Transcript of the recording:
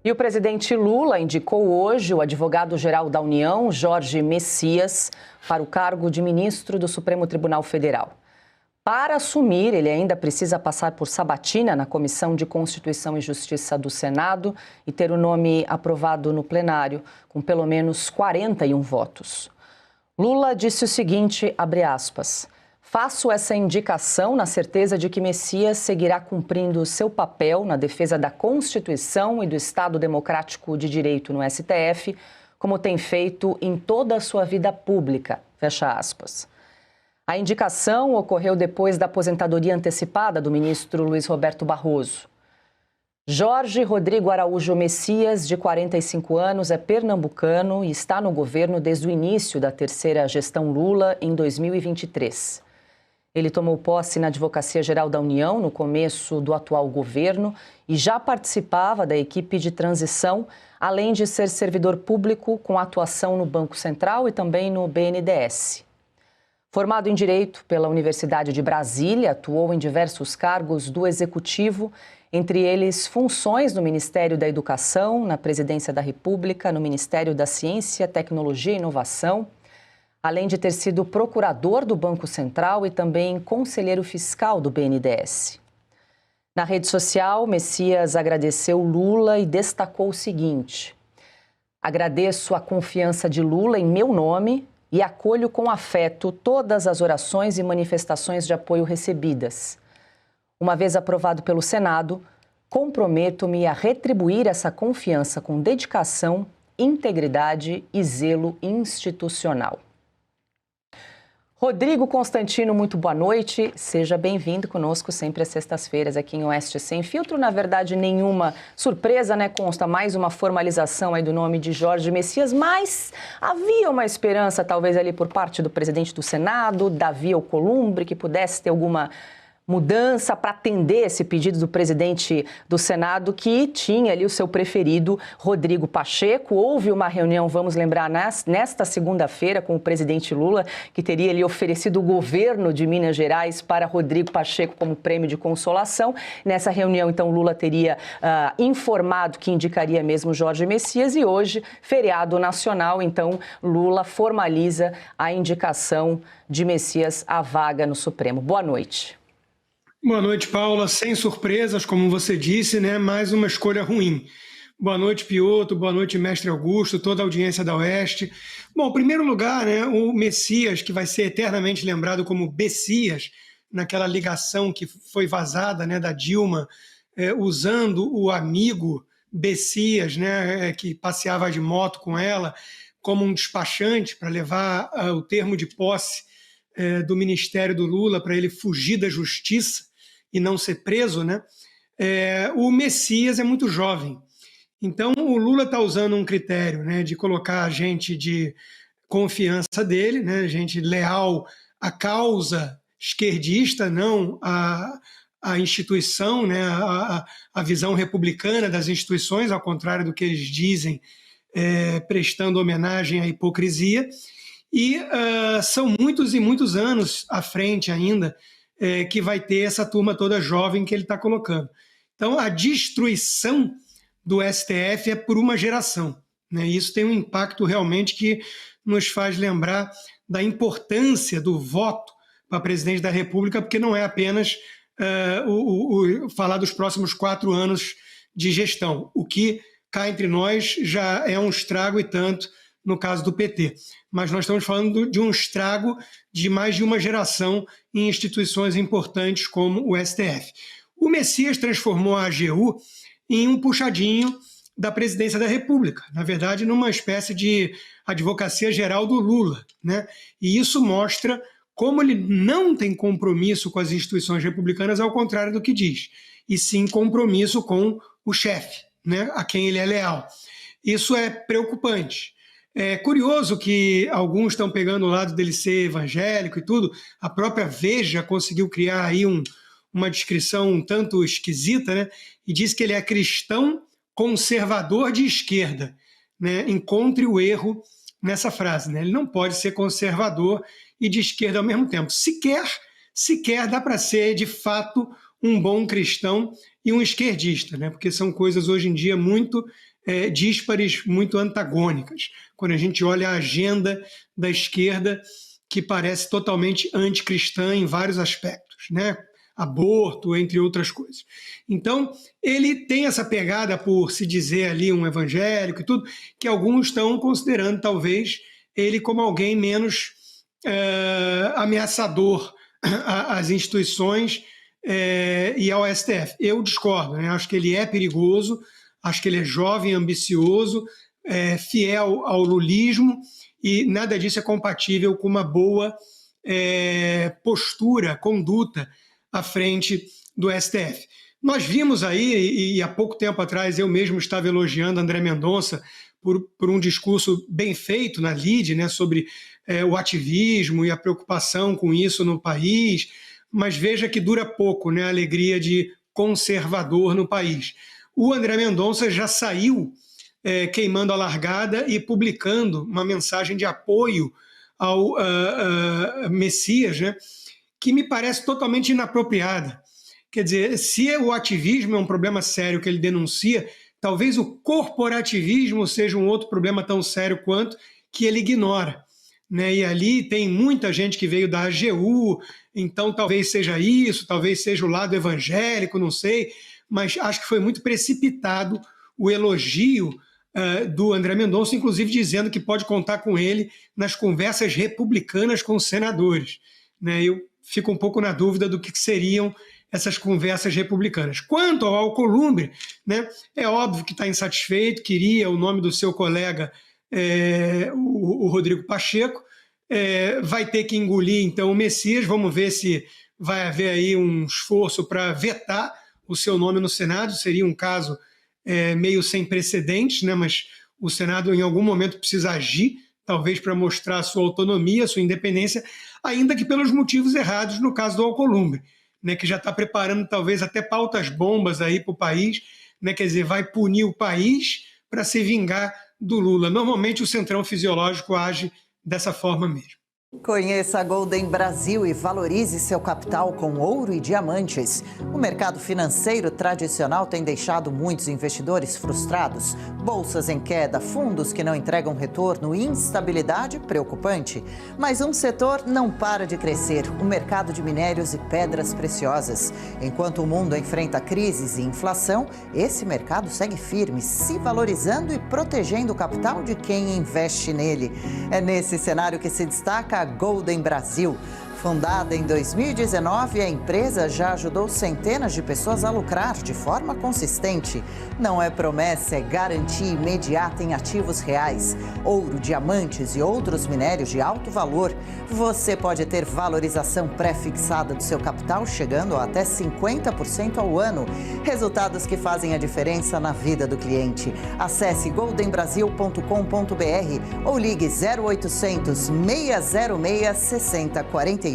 E o presidente Lula indicou hoje o advogado-geral da União, Jorge Messias, para o cargo de ministro do Supremo Tribunal Federal. Para assumir, ele ainda precisa passar por sabatina na Comissão de Constituição e Justiça do Senado e ter o nome aprovado no plenário, com pelo menos 41 votos. Lula disse o seguinte, abre aspas, faço essa indicação na certeza de que Messias seguirá cumprindo seu papel na defesa da Constituição e do Estado Democrático de Direito no STF, como tem feito em toda a sua vida pública, fecha aspas. A indicação ocorreu depois da aposentadoria antecipada do ministro Luiz Roberto Barroso. Jorge Rodrigo Araújo Messias, de 45 anos, é pernambucano e está no governo desde o início da terceira gestão Lula, em 2023. Ele tomou posse na Advocacia Geral da União no começo do atual governo e já participava da equipe de transição, além de ser servidor público com atuação no Banco Central e também no BNDES. Formado em Direito pela Universidade de Brasília, atuou em diversos cargos do Executivo, entre eles funções no Ministério da Educação, na Presidência da República, no Ministério da Ciência, Tecnologia e Inovação, além de ter sido procurador do Banco Central e também conselheiro fiscal do BNDES. Na rede social, Messias agradeceu Lula e destacou o seguinte: agradeço a confiança de Lula em meu nome e acolho com afeto todas as orações e manifestações de apoio recebidas. Uma vez aprovado pelo Senado, comprometo-me a retribuir essa confiança com dedicação, integridade e zelo institucional. Rodrigo Constantino, muito boa noite. Seja bem-vindo conosco sempre às sextas-feiras aqui em Oeste Sem Filtro. Na verdade, nenhuma surpresa, né? Consta mais uma formalização aí do nome de Jorge Messias, mas havia uma esperança, talvez ali por parte do presidente do Senado, Davi Alcolumbre, que pudesse ter alguma mudança para atender esse pedido do presidente do Senado, que tinha ali o seu preferido, Rodrigo Pacheco. Houve uma reunião, vamos lembrar, nesta segunda-feira com o presidente Lula, que teria ali oferecido o governo de Minas Gerais para Rodrigo Pacheco como prêmio de consolação. Nessa reunião, então, Lula teria informado que indicaria mesmo Jorge Messias e hoje, feriado nacional, então, Lula formaliza a indicação de Messias à vaga no Supremo. Boa noite. Boa noite, Paula. Sem surpresas, como você disse, né? Mais uma escolha ruim. Boa noite, Piotr. Boa noite, mestre Augusto, toda a audiência da Oeste. Bom, em primeiro lugar, né, o Messias, que vai ser eternamente lembrado como Bessias, naquela ligação que foi vazada, né, da Dilma, usando o amigo Bessias, né, que passeava de moto com ela, como um despachante para levar o termo de posse do ministério do Lula para ele fugir da justiça e não ser preso, né? O Messias é muito jovem. Então, o Lula está usando um critério, né, de colocar gente de confiança dele, né, gente leal à causa esquerdista, não à instituição, né, à visão republicana das instituições, ao contrário do que eles dizem, prestando homenagem à hipocrisia. E são muitos e muitos anos à frente ainda que vai ter essa turma toda jovem que ele está colocando. Então, a destruição do STF é por uma geração, né? Isso tem um impacto realmente que nos faz lembrar da importância do voto para presidente da República, porque não é apenas falar dos próximos 4 anos de gestão, o que, cá entre nós, já é um estrago e tanto no caso do PT. Mas nós estamos falando de um estrago de mais de uma geração em instituições importantes como o STF. O Messias transformou a AGU em um puxadinho da presidência da República, na verdade, numa espécie de advocacia geral do Lula, né? E isso mostra como ele não tem compromisso com as instituições republicanas, ao contrário do que diz, e sim compromisso com o chefe, né, a quem ele é leal. Isso é preocupante. É curioso que alguns estão pegando o lado dele ser evangélico e tudo. A própria Veja conseguiu criar aí uma descrição um tanto esquisita, né? E diz que ele é cristão conservador de esquerda, né? Encontre o erro nessa frase, né? Ele não pode ser conservador e de esquerda ao mesmo tempo. Sequer dá para ser, de fato, um bom cristão e um esquerdista, né? Porque são coisas hoje em dia muito díspares, muito antagônicas. Quando a gente olha a agenda da esquerda, que parece totalmente anticristã em vários aspectos, né? Aborto, entre outras coisas. Então, ele tem essa pegada por se dizer ali um evangélico e tudo, que alguns estão considerando, talvez, ele como alguém menos ameaçador às instituições e ao STF. Eu discordo, né? Acho que ele é perigoso, acho que ele é jovem, ambicioso, fiel ao lulismo, e nada disso é compatível com uma boa postura, conduta à frente do STF. Nós vimos aí, e há pouco tempo atrás eu mesmo estava elogiando André Mendonça por um discurso bem feito na LIDE, né, sobre o ativismo e a preocupação com isso no país, mas veja que dura pouco, né, a alegria de conservador no país. O André Mendonça já saiu queimando a largada e publicando uma mensagem de apoio ao Messias, né, que me parece totalmente inapropriada. Quer dizer, se o ativismo é um problema sério que ele denuncia, talvez o corporativismo seja um outro problema tão sério quanto, que ele ignora, né? E ali tem muita gente que veio da AGU, então talvez seja isso, talvez seja o lado evangélico, não sei, mas acho que foi muito precipitado o elogio do André Mendonça, inclusive dizendo que pode contar com ele nas conversas republicanas com os senadores, né? Eu fico um pouco na dúvida do que seriam essas conversas republicanas. Quanto ao Alcolumbre, né, é óbvio que está insatisfeito, queria o nome do seu colega, o Rodrigo Pacheco, vai ter que engolir então o Messias, vamos ver se vai haver aí um esforço para vetar o seu nome no Senado, seria um caso meio sem precedentes, né, mas o Senado em algum momento precisa agir, talvez para mostrar a sua autonomia, a sua independência, ainda que pelos motivos errados no caso do Alcolumbre, né, que já está preparando talvez até pautas bombas aí para o país, né, quer dizer, vai punir o país para se vingar do Lula. Normalmente o Centrão Fisiológico age dessa forma mesmo. Conheça a Golden Brasil e valorize seu capital com ouro e diamantes. O mercado financeiro tradicional tem deixado muitos investidores frustrados. Bolsas em queda, fundos que não entregam retorno, instabilidade preocupante. Mas um setor não para de crescer, o mercado de minérios e pedras preciosas. Enquanto o mundo enfrenta crises e inflação, esse mercado segue firme, se valorizando e protegendo o capital de quem investe nele. É nesse cenário que se destaca a Golden Brasil. Fundada em 2019, a empresa já ajudou centenas de pessoas a lucrar de forma consistente. Não é promessa, é garantia imediata em ativos reais. Ouro, diamantes e outros minérios de alto valor. Você pode ter valorização pré-fixada do seu capital chegando a até 50% ao ano. Resultados que fazem a diferença na vida do cliente. Acesse goldenbrasil.com.br ou ligue 0800 606 6048.